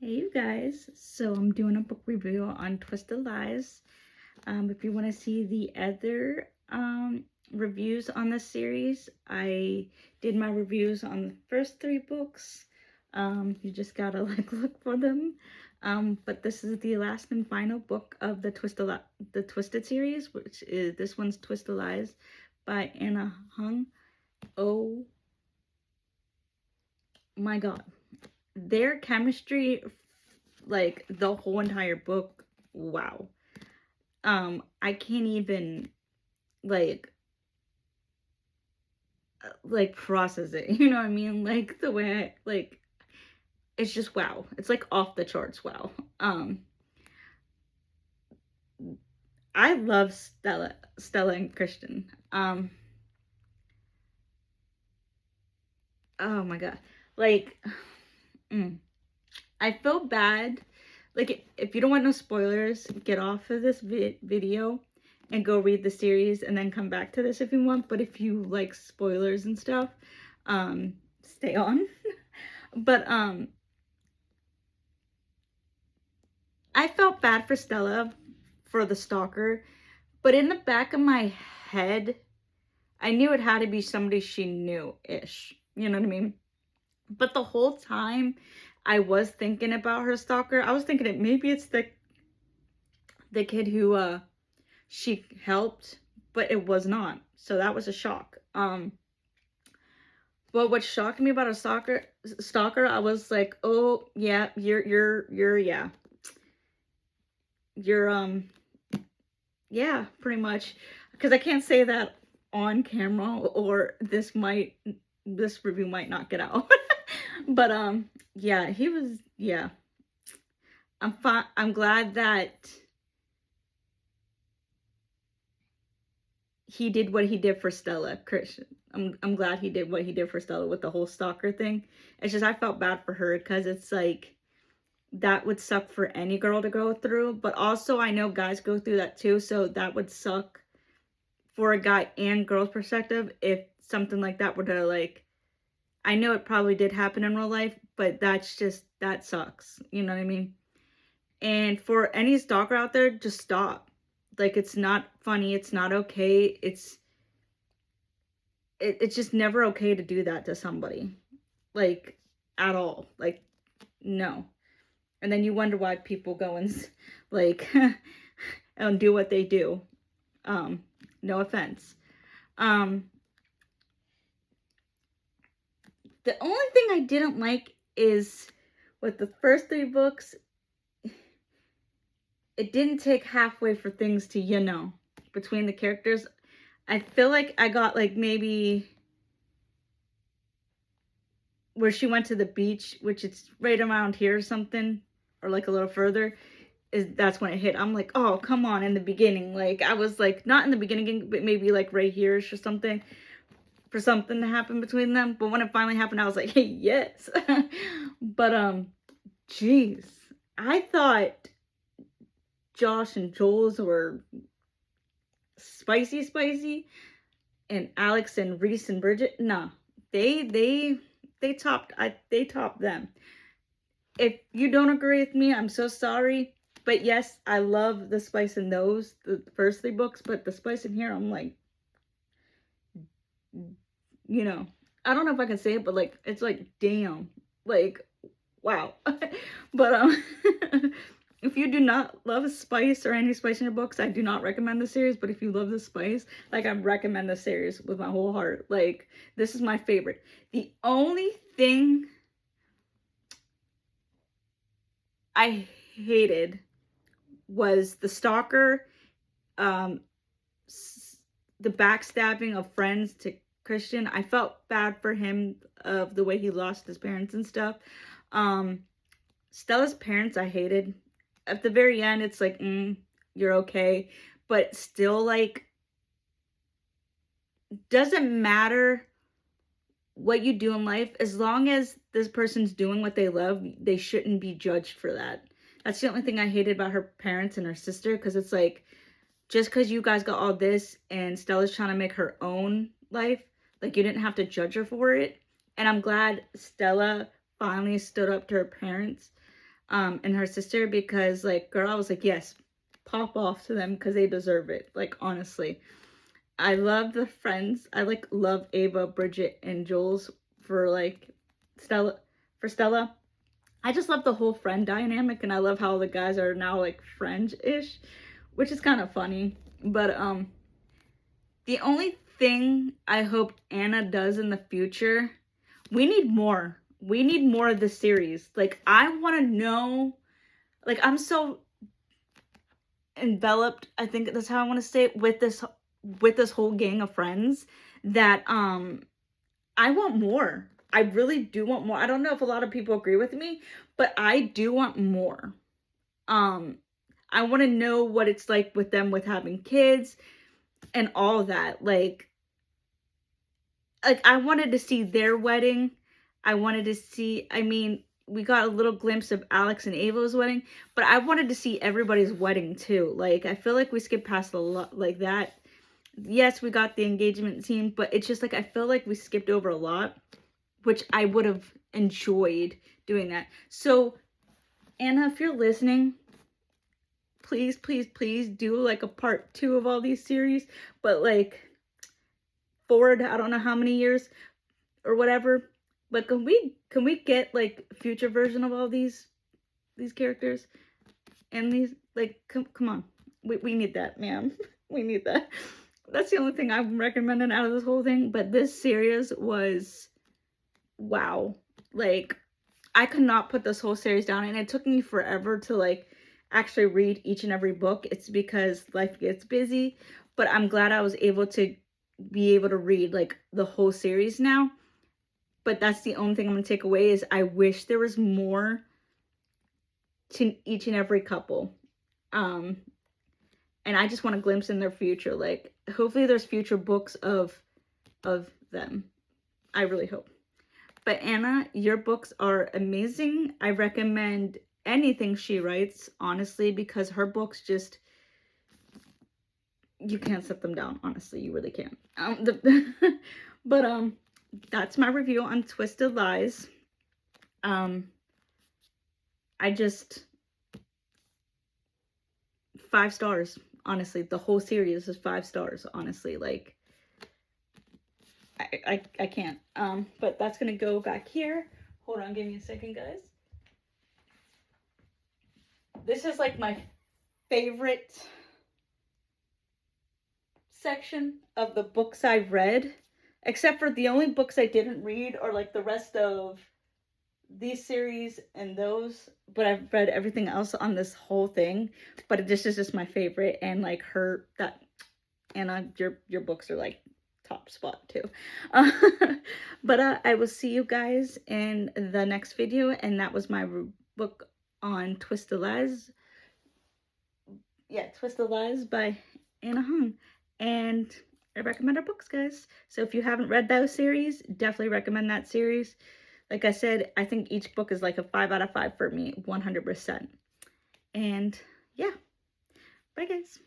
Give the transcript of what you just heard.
Hey you guys, so I'm doing a book review on Twisted Lies. If you want to see the other reviews on this series, I did my reviews on the first 3 books. You just gotta look for them. But this is the last and final book of the Twisted series, which is this one's Twisted Lies by Huang. Oh my god. Their chemistry, like the whole entire book, wow. I can't even like process it. You know what I mean? Like the way it's just wow. It's like off the charts wow. I love Stella and Christian. Oh my god. Like I feel bad. Like, if you don't want no spoilers, get off of this video and go read the series and then come back to this if you want. But if you like spoilers and stuff, stay on. But I felt bad for Stella, for the stalker, but in the back of my head, I knew it had to be somebody she knew-ish. You know what I mean? But the whole time I was thinking about her stalker, I was thinking that maybe it's the kid who she helped, but it was not. So that was a shock. But what shocked me about a stalker, I was like, oh yeah, yeah. Yeah, pretty much. Because I can't say that on camera or this review might not get out. But yeah, he was, yeah. I'm glad that he did what he did for Stella, Christian. I'm glad he did what he did for Stella with the whole stalker thing. It's just I felt bad for her because it's like that would suck for any girl to go through, but also I know guys go through that too, so that would suck for a guy and girl's perspective if something like that were to, like, I know it probably did happen in real life, but that sucks. You know what I mean? And for any stalker out there, just stop. Like, it's not funny. It's not okay. It's just never okay to do that to somebody. Like, at all. Like, no. And then you wonder why people go and, like, and do what they do. No offense. The only thing I didn't like is with the first 3 books, it didn't take halfway for things to, between the characters. I feel like I got like maybe where she went to the beach, which it's right around here or something, or like a little further, that's when it hit. I'm like, oh, come on, in the beginning. Like, I was like, not in the beginning, but maybe like right here or something, for something to happen between them. But when it finally happened, I was like, hey, yes. But jeez, I thought Josh and Joel's were spicy, and Alex and Reese and Bridget, nah, they topped them. If you don't agree with me, I'm so sorry. But yes, I love the spice in the first 3 books, but the spice in here, I'm like, I don't know if I can say it, but like, it's like, damn, like, wow. But if you do not love spice or any spice in your books, I do not recommend the series. But if you love the spice, like, I recommend the series with my whole heart. Like, this is my favorite. The only thing I hated was the stalker, the backstabbing of friends to Christian. I felt bad for him of the way he lost his parents and stuff. Stella's parents I hated. At the very end, it's like, you're okay. But still, like, doesn't matter what you do in life. As long as this person's doing what they love, they shouldn't be judged for that. That's the only thing I hated about her parents and her sister, because it's like, just because you guys got all this and Stella's trying to make her own life, like, you didn't have to judge her for it. And I'm glad Stella finally stood up to her parents. and her sister, because like, girl, I was like, yes, pop off to them because they deserve it. Like, honestly, I love the friends. I like love Ava, Bridget, and Jules for like Stella. For Stella, I just love the whole friend dynamic, and I love how the guys are now like friends-ish, which is kind of funny. But the only thing I hope Anna does in the future, we need more. We need more of this series. Like, I want to know, like, I'm so enveloped, I think that's how I want to say it, with this whole gang of friends that I want more. I really do want more. I don't know if a lot of people agree with me, but I do want more. I want to know what it's like with them with having kids and all that. Like I wanted to see their wedding. I wanted to see, I mean, we got a little glimpse of Alex and Ava's wedding, but I wanted to see everybody's wedding too. Like, I feel like we skipped past a lot like that. Yes, we got the engagement scene, but it's just like, I feel like we skipped over a lot, which I would have enjoyed doing that. So, Anna, if you're listening, please, please, please do like a part 2 of all these series, but like forward, I don't know how many years or whatever, but can we get like future version of all these characters and these, like, come on, we need that, ma'am. We need that. That's the only thing I'm recommending out of this whole thing. But this series was wow. Like, I could not put this whole series down, and it took me forever to like actually read each and every book. It's because life gets busy, but I'm glad I was able to read like the whole series now. But that's the only thing I'm gonna take away, is I wish there was more to each and every couple. And I just want a glimpse in their future. Like, hopefully there's future books of them. I really hope. But Anna, your books are amazing. I recommend anything she writes, honestly, because her books just, you can't set them down. Honestly, you really can't. But that's my review on Twisted Lies. I just 5 stars. Honestly, the whole series is 5 stars. Honestly, like, I can't. But that's gonna go back here. Hold on, give me a second, guys. This is like my favorite section of the books I've read, except for the only books I didn't read are like the rest of these series and those, but I've read everything else on this whole thing. But this is just my favorite, and like Anna, your books are like top spot too. But I will see you guys in the next video, and that was my book on Twisted Lies. Yeah, Twisted Lies by Anna Huang. And I recommend her books, guys. So if you haven't read those series, definitely recommend that series. Like I said, I think each book is like a 5 out of 5 for me, 100%. And yeah, bye guys.